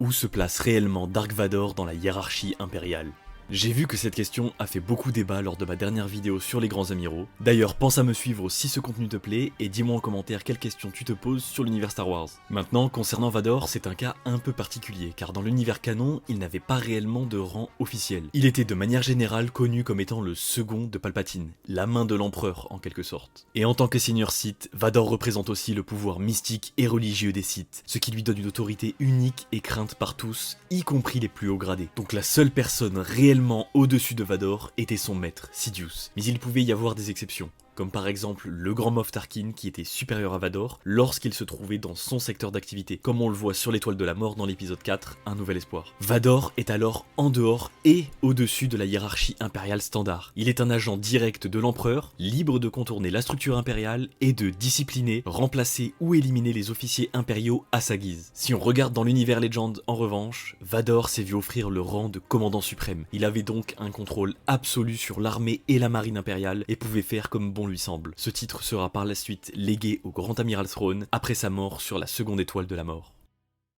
Où se place réellement Dark Vador dans la hiérarchie impériale? J'ai vu que cette question a fait beaucoup débat lors de ma dernière vidéo sur les grands amiraux. D'ailleurs, pense à me suivre si ce contenu te plaît et dis-moi en commentaire quelles questions tu te poses sur l'univers Star Wars. Maintenant, concernant Vador, c'est un cas un peu particulier car dans l'univers canon, il n'avait pas réellement de rang officiel. Il était de manière générale connu comme étant le second de Palpatine, la main de l'empereur en quelque sorte. Et en tant que seigneur Sith, Vador représente aussi le pouvoir mystique et religieux des Sith, ce qui lui donne une autorité unique et crainte par tous, y compris les plus hauts gradés. Donc la seule personne réellement au-dessus de Vador était son maître, Sidious. Mais il pouvait y avoir des exceptions, comme par exemple le grand Moff Tarkin qui était supérieur à Vador lorsqu'il se trouvait dans son secteur d'activité, comme on le voit sur l'étoile de la mort dans l'épisode 4, Un Nouvel Espoir. Vador est alors en dehors et au-dessus de la hiérarchie impériale standard. Il est un agent direct de l'empereur, libre de contourner la structure impériale et de discipliner, remplacer ou éliminer les officiers impériaux à sa guise. Si on regarde dans l'univers Legend en revanche, Vador s'est vu offrir le rang de commandant suprême. Il avait donc un contrôle absolu sur l'armée et la marine impériale et pouvait faire comme bon lui semble. Ce titre sera par la suite légué au Grand Amiral Thrawn après sa mort sur la seconde étoile de la mort.